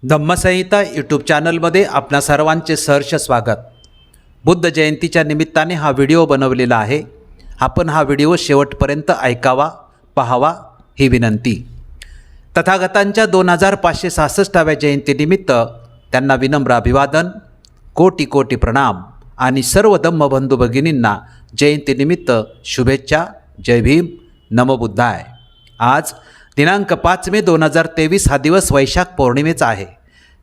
धम्मसंहिता YouTube चॅनलमध्ये आपणा सर्वांचे सहर्ष स्वागत। बुद्ध जयंतीच्या निमित्ताने हा व्हिडिओ बनवलेला आहे। आपण हा व्हिडिओ शेवटपर्यंत ऐकावा, पाहावा ही विनंती। तथागतांच्या 2566व्या जयंतीनिमित्त त्यांना विनम्र अभिवादन, कोटी कोटी प्रणाम आणि सर्व धम्मबंधू भगिनींना जयंतीनिमित्त शुभेच्छा। जय भीम, नमो बुद्धाय। आज दिनांक 5 मे 2023 हा दिवस वैशाख पौर्णिमेचा आहे।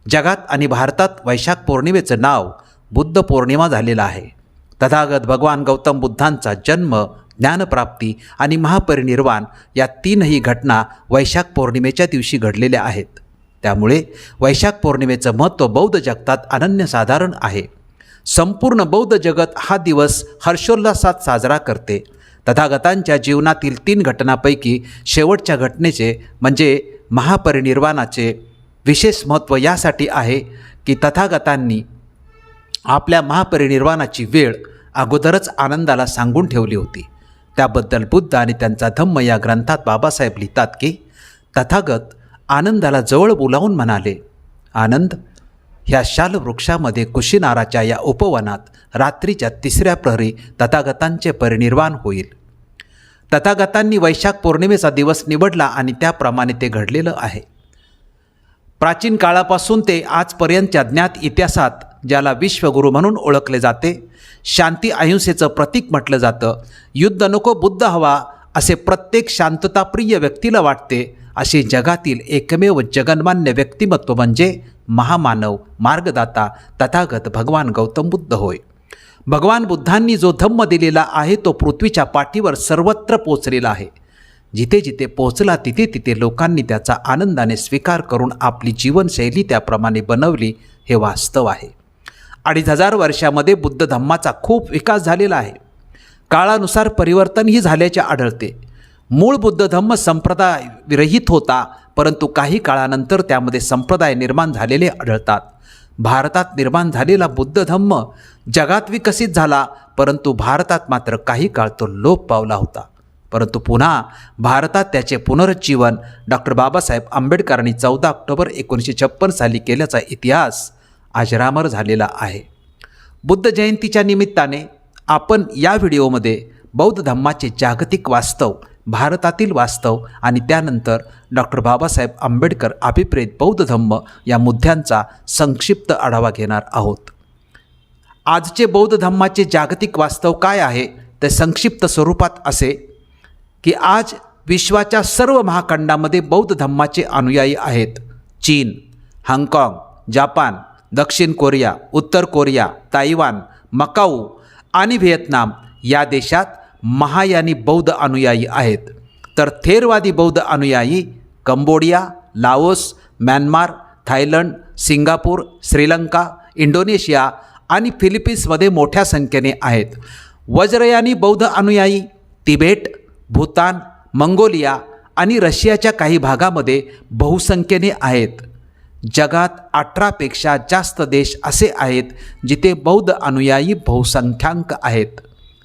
जगात आणि भारतात वैशाख पौर्णिमेचं नाव बुद्ध पौर्णिमा झालेलं आहे। तथागत भगवान गौतम बुद्धांचा जन्म, ज्ञानप्राप्ती आणि महापरिनिर्वाण या तीनही घटना वैशाख पौर्णिमेच्या दिवशी घडलेल्या आहेत। त्यामुळे वैशाख पौर्णिमेचं महत्त्व बौद्ध जगतात अनन्यसाधारण आहे। संपूर्ण बौद्ध जगत हा दिवस हर्षोल्लासात साजरा करते। तथागतांच्या जीवनातील 3 घटनांपैकी शेवटच्या घटनेचे म्हणजे महापरिनिर्वाणाचे विशेष महत्त्व यासाठी आहे की तथागतांनी आपल्या महापरिनिर्वाणाची वेळ अगोदरच आनंदाला सांगून ठेवली होती। त्याबद्दल बुद्ध आणि त्यांचा धम्म या ग्रंथात बाबासाहेब लिहितात की तथागत आनंदाला जवळ बोलावून म्हणाले, आनंद, ह्या शालवृक्षामध्ये कुशीनाराच्या या उपवनात रात्रीच्या 3ऱ्या प्रहरी तथागतांचे परिनिर्वाण होईल। तथागतांनी वैशाख पौर्णिमेचा दिवस निवडला आणि त्याप्रमाणे ते घडलेलं आहे। प्राचीन काळापासून ते आजपर्यंतच्या ज्ञात इतिहासात ज्याला विश्वगुरू म्हणून ओळखले जाते, शांती अहिंसेचं प्रतीक म्हटलं जातं, युद्ध नको बुद्ध हवा असे प्रत्येक शांतताप्रिय व्यक्तीला वाटते, असे जगातील एकमेव जगन्मान्य व्यक्तिमत्व म्हणजे महामानव, मार्गदाता तथागत भगवान गौतम बुद्ध होय। भगवान बुद्धांनी जो धम्म दिलेला आहे तो पृथ्वीच्या पाठीवर सर्वत्र पोचलेला आहे। जिथे जिथे पोचला तिथे तिथे लोकांनी त्याचा आनंदाने स्वीकार करून आपली जीवनशैली त्याप्रमाणे बनवली, हे वास्तव आहे। 2500 वर्षामध्ये बुद्ध धम्माचा खूप विकास झालेला आहे। काळानुसार परिवर्तनही झाल्याचे आढळते। मूळ बुद्ध धम्म संप्रदाय विरहित होता, परंतु काही काळानंतर त्यामध्ये संप्रदाय निर्माण झालेले आढळतात। भारतात निर्माण झालेला बुद्ध धम्म जगात विकसित झाला, परंतु भारतात मात्र काही काळ तो लोप पावला होता। परंतु पुन्हा भारतात त्याचे पुनरुज्जीवन डॉक्टर बाबासाहेब आंबेडकरांनी 14 ऑक्टोबर 1956 साली केल्याचा इतिहास अजरामर झालेला आहे। बुद्ध जयंतीच्या निमित्ताने आपण या व्हिडिओमध्ये बौद्ध धम्माचे जागतिक वास्तव, भारतातील वास्तव आणि त्यानंतर डॉक्टर बाबासाहेब आंबेडकर अभिप्रेत बौद्ध धम्म या मुद्द्यांचा संक्षिप्त आढावा घेणार आहोत। आजचे बौद्ध धम्माचे जागतिक वास्तव काय आहे ते संक्षिप्त स्वरूपात असे की आज विश्वाच्या सर्व महाखंडामध्ये बौद्ध धम्माचे अनुयायी आहेत। चीन, हाँगकाँग, जपान, दक्षिण कोरिया, उत्तर कोरिया, ताइवान, मकाऊ आणि व्हिएतनाम या देशात महायानी बौद्ध अनुयायी आहेत। तर थेरवादी बौद्ध अनुयायी Cambodia, Laos, Myanmar, Thailand, Singapore, Sri Lanka, Indonesia आणि फिलिपिन्समध्ये मोठ्या संख्येने आहेत। वज्रयानी बौद्ध अनुयायी तिबेट, भूतान, मंगोलिया आणि रशियाच्या काही भागामध्ये बहुसंख्येने आहेत। जगात 18 पेक्षा जास्त देश असे आहेत जिथे बौद्ध अनुयायी बहुसंख्याक आहेत।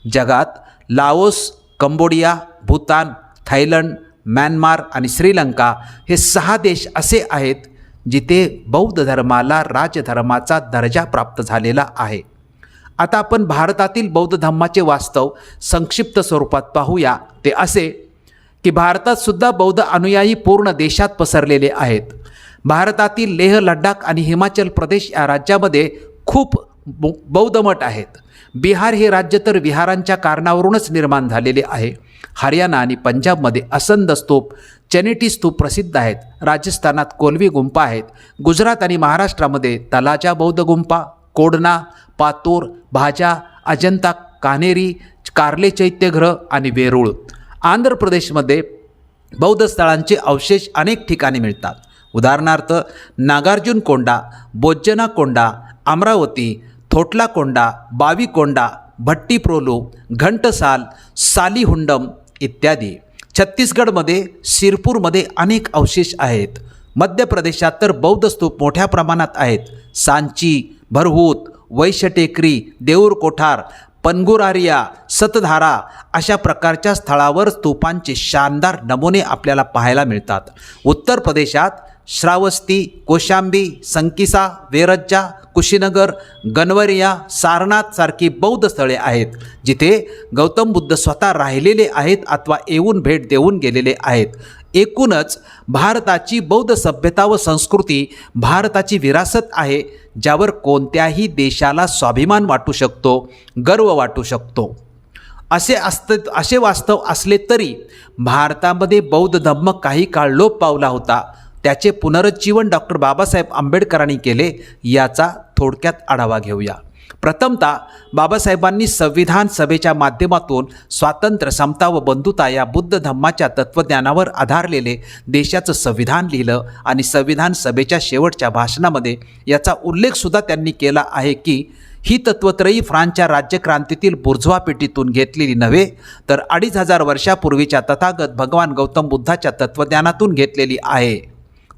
जगात Laos, Cambodia, Bhutan, Thailand, Myanmar आणि श्रीलंका हे 6 देश असे आहेत जिथे बौद्ध धर्माला राजधर्माचा दर्जा प्राप्त झालेला आहे। आता आपण भारतातील बौद्ध धम्माचे वास्तव संक्षिप्त स्वरूपात पाहूया। ते असे की भारतात सुद्धा बौद्ध अनुयायी पूर्ण देशात पसरलेले आहेत। भारतातील लेह, लडाख आणि हिमाचल प्रदेश या राज्यामध्ये खूप बौद्ध मठ आहेत। बिहार हे राज्य तर विहारांच्या कारणावरूनच निर्माण झालेले आहे। हरियाणा आणि पंजाबमध्ये असंद स्तूप, चनेटी स्तूप प्रसिद्ध आहेत। राजस्थानात कोलवी गुंफा आहेत। गुजरात आणि महाराष्ट्रामध्ये तलाजा बौद्ध गुंफा, कोडना, पातूर, भाजा, अजंता, कान्हेरी, कार्ले चैत्यगृह आणि वेरूळ। आंध्र प्रदेशमध्ये बौद्ध स्थळांचे अवशेष अनेक ठिकाणी मिळतात। उदाहरणार्थ नागार्जुन कोंडा, बोज्जना कोंडा, अमरावती, थोटला कोंडा, बावी कोंडा, भट्टीप्रोलू, घंटसाल, सालीहुंडम इत्यादी। छत्तीसगडमध्ये सिरपूरमध्ये अनेक अवशेष आहेत। मध्य प्रदेशात तर बौद्ध स्तूप मोठ्या प्रमाणात आहेत। सांची, भरहूत, वैशटेकरी, देऊर कोठार, पनगुरारिया, सतधारा अशा प्रकारच्या स्थळावर स्तूपांचे शानदार नमुने आपल्याला पाहायला मिळतात। उत्तर प्रदेशात श्रावस्ती, कोशांबी, संकिसा, वेरज्जा, कुशीनगर, गणवरिया, सारनाथ सारखी बौद्ध स्थळे आहेत जिथे गौतम बुद्ध स्वतः राहिलेले आहेत अथवा येऊन भेट देऊन गेलेले आहेत. एकूणच भारताची बौद्ध सभ्यता व संस्कृती भारताची विरासत आहे, ज्यावर कोणत्याही देशाला स्वाभिमान वाटू शकतो, गर्व वाटू शकतो. असे वास्तव असले तरी भारतामध्ये बौद्ध धम्म काही काळ लोप पावला होता. त्याचे पुनरुज्जीवन डॉक्टर बाबासाहेब आंबेडकरांनी केले. याचा थोडक्यात आढावा घेऊया. प्रथमतः बाबासाहेबांनी संविधान सभेच्या माध्यमातून स्वातंत्र्य, समता व बंधुता या बुद्ध धम्माच्या तत्त्वज्ञानावर आधारलेले देशाचं संविधान लिहिलं आणि संविधान सभेच्या शेवटच्या भाषणामध्ये याचा उल्लेखसुद्धा त्यांनी केला आहे की ही तत्त्वत्रयी फ्रान्सच्या राज्यक्रांतीतील बुर्झवा पेटीतून घेतलेली नव्हे तर 2500 वर्षापूर्वीच्या तथागत भगवान गौतम बुद्धाच्या तत्त्वज्ञानातून घेतलेली आहे.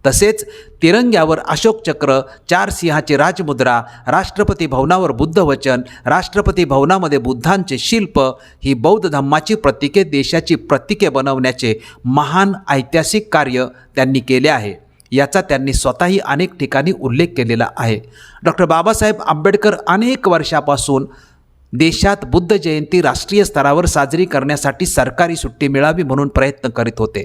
तसेच तिरंग्यावर अशोक चक्र, 4 सिंहाची राजमुद्रा, राष्ट्रपती भवनावर बुद्ध वचन, राष्ट्रपती भवनामध्ये बुद्धांचे शिल्प ही बौद्ध धम्माची प्रतीके देशाची प्रतीके बनवण्याचे महान ऐतिहासिक कार्य त्यांनी केले आहे. याचा त्यांनी स्वतःही अनेक ठिकाणी उल्लेख केलेला आहे. डॉक्टर बाबासाहेब आंबेडकर अनेक वर्षापासून देशात बुद्ध जयंती राष्ट्रीय स्तरावर साजरी करण्यासाठी सरकारी सुट्टी मिळावी म्हणून प्रयत्न करीत होते.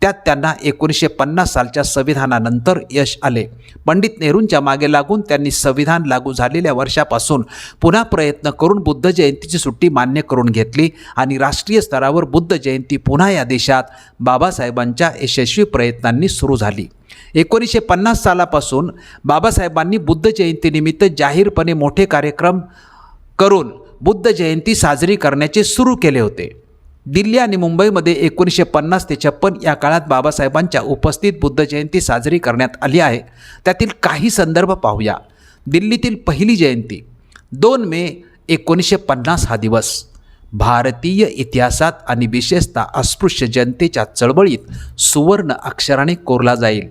त्यात त्यांना 1950 सालच्या संविधानानंतर यश आले. पंडित नेहरूंच्या मागे लागून त्यांनी संविधान लागू झालेल्या वर्षापासून पुन्हा प्रयत्न करून बुद्ध जयंतीची सुट्टी मान्य करून घेतली आणि राष्ट्रीय स्तरावर बुद्ध जयंती पुन्हा या देशात बाबासाहेबांच्या यशस्वी प्रयत्नांनी सुरू झाली. 1950 सालापासून बाबासाहेबांनी बुद्ध जयंतीनिमित्त जाहीरपणे मोठे कार्यक्रम करून बुद्ध जयंती साजरी करण्याचे सुरू केले होते. दिल्ली आणि मुंबईमध्ये 1950 ते 56 या काळात बाबासाहेबांच्या उपस्थित बुद्ध जयंती साजरी करण्यात आली आहे. त्यातील काही संदर्भ पाहूया. दिल्लीतील पहिली जयंती 2 मे 1950 हा दिवस भारतीय इतिहासात आणि विशेषतः अस्पृश्य जनतेच्या चळवळीत सुवर्ण अक्षराने कोरला जाईल.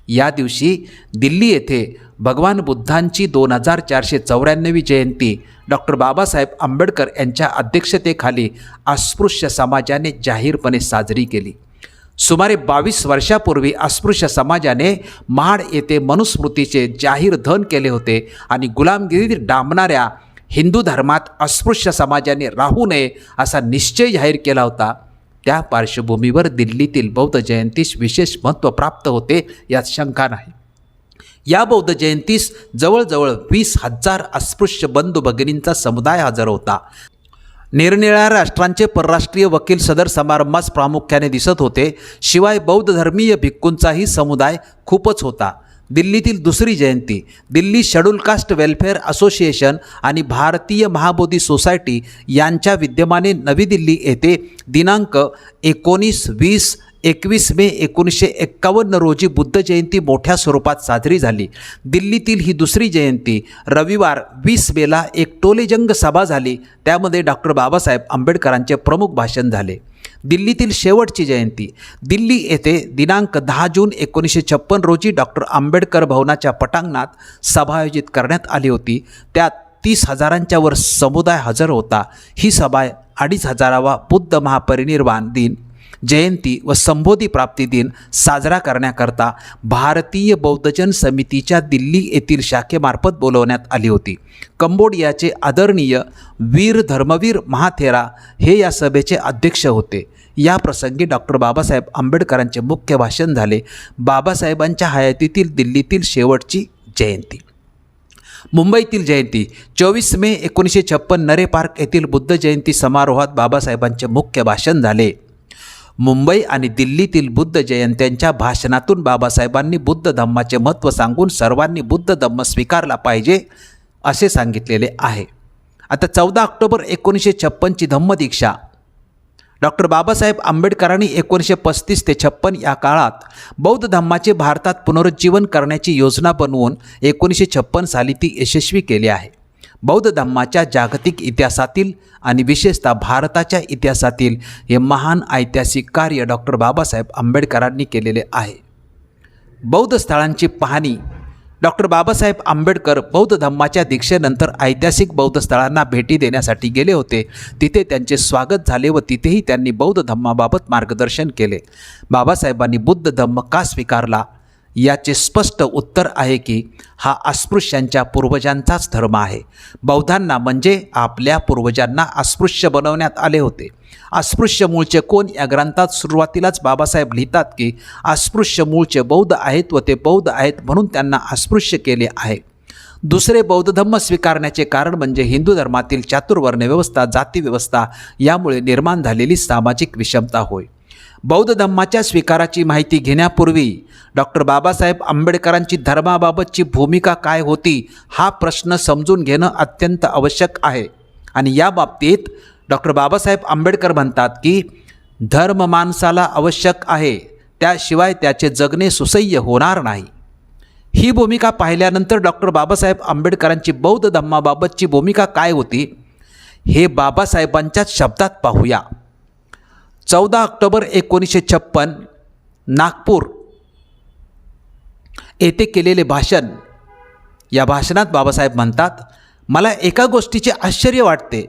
या दिवशी दिल्ली येथे भगवान बुद्धांची 2494वी जयंती डॉक्टर बाबासाहेब आंबेडकर यांच्या अध्यक्षतेखाली अस्पृश्य समाजाने जाहीरपणे साजरी केली. सुमारे 22 वर्षापूर्वी अस्पृश्य समाजाने महाड येथे मनुस्मृतीचे जाहीर धन केले होते आणि गुलामगिरी डांबणाऱ्या हिंदू धर्मात अस्पृश्य समाजाने राहू नये असा निश्चय जाहीर केला होता. त्या पार्श्वभूमीवर दिल्लीतील बौद्ध जयंतीस विशेष महत्त्व प्राप्त होते यात शंका नाही. या बौद्ध जयंतीस जवळजवळ 20,000 अस्पृश्य बंधू भगिनींचा समुदाय हजर होता. निरनिराळ्या राष्ट्रांचे परराष्ट्रीय वकील सदर समारंभास प्रामुख्याने दिसत होते. शिवाय बौद्ध धर्मीय भिक्खूंचाही समुदाय खूपच होता. दिल्लीतील दुसरी जयंती Delhi schedule caste welfare association आणि भारतीय महाबोधी सोसायटी यांच्या विद्यमाने नवी दिल्ली येथे दिनांक 19-20-21 मे 1951 रोजी बुद्ध जयंती मोठ्या स्वरूपात साजरी झाली. दिल्लीतील ही दुसरी जयंती रविवार 20 मेला एक टोलेजंग सभा झाली. त्यामध्ये डॉक्टर बाबासाहेब आंबेडकरांचे प्रमुख भाषण झाले. दिल्लीतील शेवटची जयंती दिल्ली येथे दिनांक 10 जून 1956 रोजी डॉक्टर आंबेडकर भवनाच्या पटांगणात सभा आयोजित करण्यात आली होती. त्यात 30,000च्या वर समुदाय हजर होता. ही सभा 2,500वा बुद्ध महापरिनिर्वाण दिन, जयंती व संबोधी प्राप्ती दिन साजरा करण्याकरता भारतीय बौद्धजन समितीच्या दिल्ली येथील शाखेमार्फत बोलवण्यात आली होती. कंबोडियाचे आदरणीय वीर धर्मवीर महाथेरा हे या सभेचे अध्यक्ष होते. या प्रसंगी डॉक्टर बाबासाहेब आंबेडकरांचे मुख्य भाषण झाले. बाबासाहेबांच्या हयातीतील दिल्लीतील शेवटची जयंती. मुंबईतील जयंती 24 मे 1956 नरे पार्क येथील बुद्ध जयंती समारोहात बाबासाहेबांचे मुख्य भाषण झाले. मुंबई आणि दिल्लीतील बुद्ध जयंत्यांच्या भाषणातून बाबासाहेबांनी बुद्ध धम्माचे महत्त्व सांगून सर्वांनी बुद्ध धम्म स्वीकारला पाहिजे असे सांगितलेले आहे. आता 14 ऑक्टोबर 1956ची धम्मदीक्षा डॉक्टर बाबासाहेब आंबेडकरांनी 1935 ते 56 या काळात बौद्ध धम्माचे भारतात पुनरुज्जीवन करण्याची योजना बनवून 1956 साली ती यशस्वी केली आहे. बौद्ध धम्माच्या जागतिक इतिहासातील आणि विशेषतः भारताच्या इतिहासातील हे महान ऐतिहासिक कार्य डॉक्टर बाबासाहेब आंबेडकरांनी केलेले आहे. बौद्ध स्थळांची पाहणी डॉक्टर बाबासाहेब आंबेडकर बौद्ध धम्माच्या दीक्षेनंतर ऐतिहासिक बौद्ध स्थळांना भेटी देण्यासाठी गेले होते. तिथे त्यांचे स्वागत झाले व तिथेही त्यांनी बौद्ध धम्माबाबत मार्गदर्शन केले. बाबासाहेबांनी बुद्ध धम्म का स्वीकारला याचे स्पष्ट उत्तर आहे की हा अस्पृश्यांच्या पूर्वजांचाच धर्म आहे. बौद्धांना म्हणजे आपल्या पूर्वजांना अस्पृश्य बनवण्यात आले होते. अस्पृश्य मूळचे कोण या ग्रंथात सुरुवातीलाच बाबासाहेब लिहितात की अस्पृश्य मूळचे बौद्ध आहेत व ते बौद्ध आहेत म्हणून त्यांना अस्पृश्य केले आहे. दुसरे बौद्ध धर्म स्वीकारण्याचे कारण म्हणजे हिंदू धर्मातील चातुर्वर्ण व्यवस्था, जाती व्यवस्था यामुळे निर्माण झालेली सामाजिक विषमता होय. बौद्ध धर्माच्या स्वीकाराची माहिती घेण्यापूर्वी डॉक्टर बाबासाहेब आंबेडकरांची धर्माबाबतची भूमिका काय होती हा प्रश्न समजून घेणं अत्यंत आवश्यक आहे. आणि या बाबतीत डॉक्टर बाबासाहेब आंबेडकर म्हणतात की धर्म माणसाला आवश्यक आहे, त्याशिवाय त्याचे जगणे सुसह्य होणार नाही. ही भूमिका पाहिल्यानंतर डॉक्टर बाबासाहेब आंबेडकरांची बौद्ध धर्माबाबतची भूमिका काय होती हे बाबासाहेबांच्याच शब्दात पाहूया. 14 ऑक्टोबर 1956 नागपूर येथे केलेले भाषण. या भाषणात बाबासाहेब म्हणतात, मला एका गोष्टीचे आश्चर्य वाटते.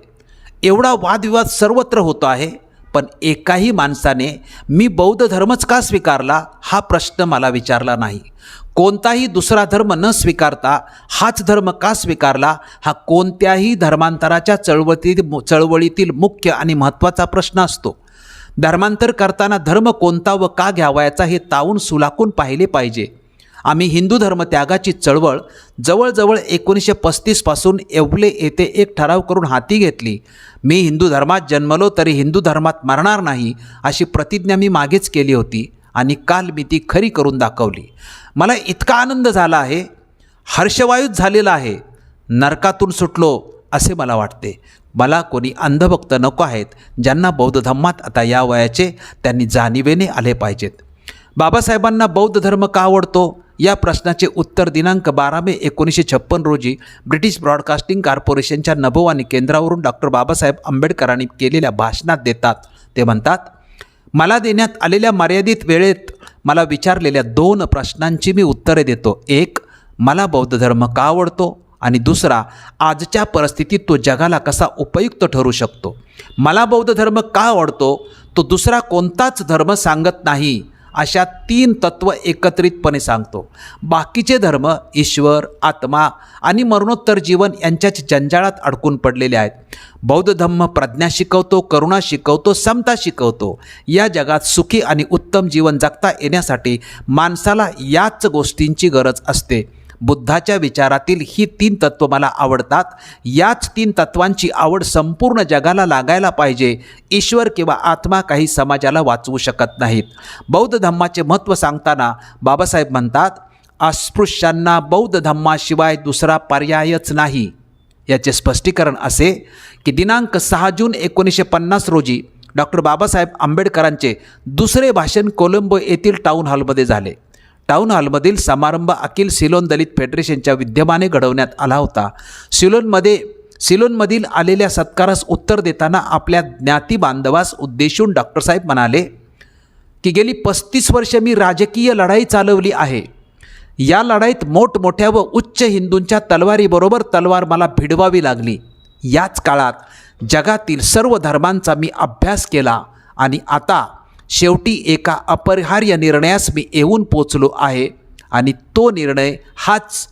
एवढा वादविवाद सर्वत्र होतो आहे, पण एकाही माणसाने मी बौद्ध धर्मच का स्वीकारला हा प्रश्न मला विचारला नाही. कोणताही दुसरा धर्म न स्वीकारता हाच धर्म का स्वीकारला हा कोणत्याही धर्मांतराच्या चळवळीतील मुख्य आणि महत्त्वाचा प्रश्न असतो. धर्मांतर करताना धर्म कोणता व का घ्यावायचा हे तावून सुलाखून पाहिले पाहिजे. आम्ही हिंदू धर्मत्यागाची चळवळ जवळजवळ 1935 पासून येवले येथे एक ठराव करून हाती घेतली. मी हिंदू धर्मात जन्मलो तरी हिंदू धर्मात मरणार नाही अशी प्रतिज्ञा मी मागेच केली होती आणि काल मी ती खरी करून दाखवली. मला इतका आनंद झाला आहे, हर्षवायूत झालेला आहे, नरकातून सुटलो असे मला वाटते. मला कोणी अंधभक्त नको आहेत. ज्यांना बौद्ध धर्मात आता या वयाचे त्यांनी जाणिवेने आले पाहिजेत. बाबासाहेबांना बौद्ध धर्म का आवडतो या प्रश्नाचे उत्तर दिनांक 12 मे 1956 रोजी ब्रिटिश ब्रॉडकास्टिंग कॉर्पोरेशनच्या नभोवाणी केंद्रावरून डॉक्टर बाबासाहेब आंबेडकरांनी केलेल्या भाषणात देतात. ते म्हणतात, मला देण्यात आलेल्या मर्यादित वेळेत मला विचारलेल्या 2 प्रश्नांची मी उत्तरे देतो. एक, मला बौद्ध धर्म का आवडतो आणि दुसरा, आजच्या परिस्थितीत तो जगाला कसा उपयुक्त ठरू शकतो. मला बौद्ध धर्म का आवडतो तो दुसरा कोणताच धर्म सांगत नाही. अशा 3 तत्त्व एकत्रितपणे सांगतो. बाकीचे धर्म ईश्वर, आत्मा आणि मरणोत्तर जीवन यांच्याच जंजाळात अडकून पडलेले आहेत. बौद्ध धर्म प्रज्ञा शिकवतो, करुणा शिकवतो, समता शिकवतो. या जगात सुखी आणि उत्तम जीवन जगता येण्यासाठी माणसाला याच गोष्टींची गरज असते. बुद्धाच्या विचारातील ही 3 तत्त्व मला आवडतात. याच 3 तत्वांची आवड संपूर्ण जगाला लागायला पाहिजे. ईश्वर किंवा आत्मा काही समाजाला वाचवू शकत नाहीत. बौद्ध धर्माचे महत्त्व सांगताना बाबासाहेब म्हणतात, अस्पृश्यांना बौद्ध धर्माशिवाय दुसरा पर्यायच नाही. याचे स्पष्टीकरण असे की दिनांक 6 जून 1950 रोजी डॉक्टर बाबासाहेब आंबेडकरांचे दुसरे भाषण कोलंबो येथील टाऊन हॉलमध्ये झाले. टाऊन हॉलमधील समारंभ अखिल सिलोन दलित फेडरेशनच्या विद्यमाने घडवण्यात आला होता. सिलोनमधील आलेल्या सत्कारास उत्तर देताना आपल्या ज्ञाती बांधवास उद्देशून डॉक्टर साहेब म्हणाले की गेली 35 वर्षे मी राजकीय लढाई चालवली आहे. या लढाईत मोठमोठ्या व उच्च हिंदूंच्या तलवारीबरोबर तलवार मला भिडवावी लागली. याच काळात जगातील सर्व धर्मांचा मी अभ्यास केला आणि आता शेवटी एका अपरिहार्य निर्णयास मी येऊन पोचलो आहे आणि तो निर्णय हाच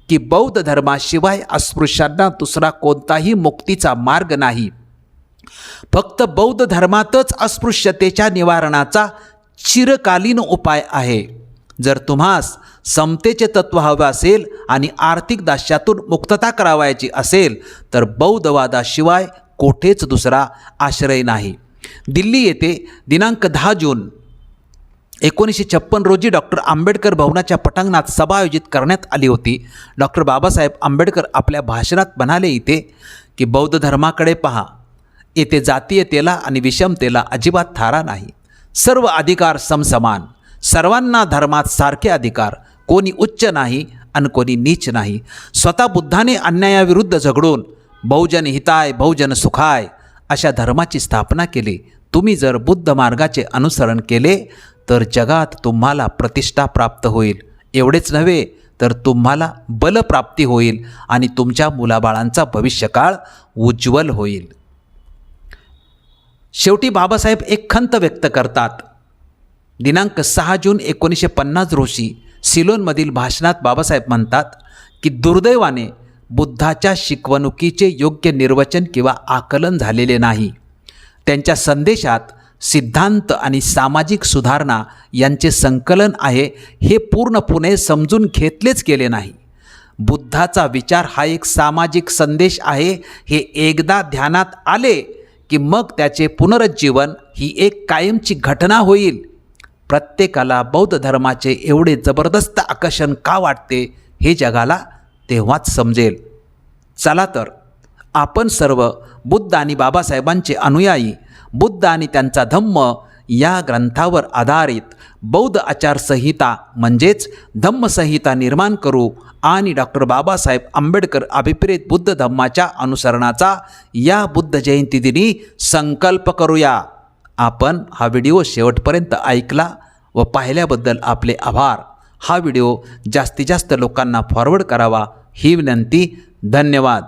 की बौद्ध धर्माशिवाय अस्पृश्यांना दुसरा कोणताही मुक्तीचा मार्ग नाही. फक्त बौद्ध धर्मातच अस्पृश्यतेच्या निवारणाचा चिरकालीन उपाय आहे. जर तुम्हास समतेचे तत्त्व हवे असेल आणि आर्थिक दास्यातून मुक्तता करावायची असेल तर बौद्धवादाशिवाय कोठेच दुसरा आश्रय नाही. दिल्ली येथे दिनांक 10 जून 1956 रोजी डॉक्टर आंबेडकर भवनाच्या पटांगणात सभा आयोजित करण्यात आली होती. डॉक्टर बाबासाहेब आंबेडकर आपल्या भाषणात म्हणाले इथे की बौद्ध धर्माकडे पहा, येथे जातीयतेला आणि विषमतेला अजिबात थारा नाही. सर्व अधिकार समसमान, सर्वांना धर्मात सारखे अधिकार, कोणी उच्च नाही आणि कोणी नीच नाही. स्वतः बुद्धाने अन्यायाविरुद्ध झगडून बहुजन हिताय बहुजन सुखाय अशा धर्माची स्थापना केली. तुम्ही जर बुद्ध मार्गाचे अनुसरण केले तर जगात तुम्हाला प्रतिष्ठा प्राप्त होईल. एवढेच नव्हे तर तुम्हाला बलप्राप्ती होईल आणि तुमच्या मुलाबाळांचा भविष्यकाळ उज्ज्वल होईल. शेवटी बाबासाहेब एक खंत व्यक्त करतात. दिनांक 6 जून 1950 रोजी सिलोनमधील भाषणात बाबासाहेब म्हणतात की दुर्दैवाने बुद्धाच्या शिकवणुकीचे योग्य निर्वचन किंवा आकलन झालेले नाही. त्यांच्या संदेशात सिद्धांत आणि सामाजिक सुधारणा यांचे संकलन आहे हे पूर्णपणे समजून घेतलेच गेले नाही. बुद्धाचा विचार हा एक सामाजिक संदेश आहे हे एकदा ध्यानात आले की मग त्याचे पुनरुज्जीवन ही एक कायमची घटना होईल. प्रत्येकाला बौद्ध धर्माचे एवढे जबरदस्त आकर्षण का वाटते हे जगाला तेव्हाच समजेल. चला तर आपण सर्व बुद्ध आणि बाबासाहेबांचे अनुयायी बुद्ध आणि त्यांचा धम्म या ग्रंथावर आधारित बौद्ध आचारसंहिता म्हणजेच धम्मसंहिता निर्माण करू आणि डॉक्टर बाबासाहेब आंबेडकर अभिप्रेत बुद्ध धम्माच्या अनुसरणाचा या बुद्ध जयंती दिनी संकल्प करूया. आपण हा व्हिडिओ शेवटपर्यंत ऐकला व पाहिल्याबद्दल आपले आभार. हा व्हिडिओ जास्तीत जास्त लोकांना फॉरवर्ड करावा ही विनंती. धन्यवाद.